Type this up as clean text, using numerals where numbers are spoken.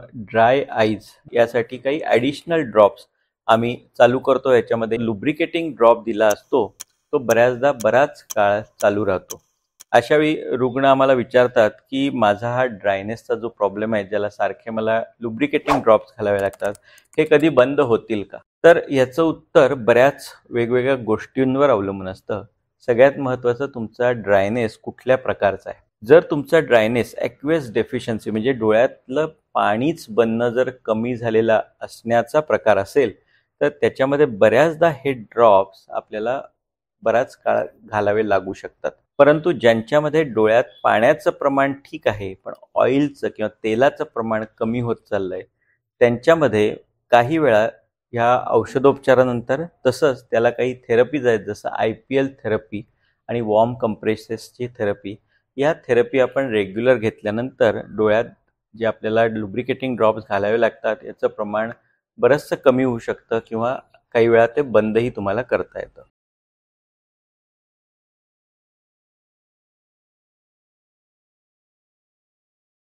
Dry eyes यासाठी काही additional drops आम्ही चालू करतो. याच्यामध्ये लुब्रिकेटिंग ड्रॉप दिला असतो, तो बऱ्याचदा बराच काळ चालू राहतो. अशावेळी रुग्ण आम्हाला विचारतात की माझा हा ड्रायनेसचा जो प्रॉब्लेम आहे, ज्याला सारखे मला लुब्रिकेटिंग ड्रॉप्स घालावे लागतात, हे कधी बंद होतील का? तर याचं उत्तर बऱ्याच वेगवेगळ्या गोष्टींवर अवलंबून असतं. सगळ्यात महत्त्वाचं तुमचा ड्रायनेस कुठल्या प्रकारचा आहे. जर तुमचा ड्रायनेस ॲक्वेस डेफिशियन्सी म्हणजे डोळ्यातलं पाणीच बनणं जर कमी झालेला असण्याचा प्रकार असेल, तर त्याच्यामध्ये बऱ्याचदा हे ड्रॉप्स आपल्याला बराच काळ घालावे लागू शकतात. परंतु ज्यांच्यामध्ये डोळ्यात पाण्याचं प्रमाण ठीक आहे, पण ऑइलचं किंवा तेलाचं प्रमाण कमी होत चाललंय, त्यांच्यामध्ये काही वेळा ह्या औषधोपचारानंतर तसंच त्याला काही थेरपीज आहेत, जसं IPL थेरपी आणि वॉर्म कंप्रेसेसची थेरपी. या थेरपी आपण रेग्युलर घेतल्यानंतर डोळ्यात जे आपल्याला लुब्रिकेटिंग ड्रॉप्स घालावे लागतात, याचं प्रमाण बरंचसं कमी होऊ शकतं किंवा काही वेळा ते बंदही तुम्हाला करता येतं.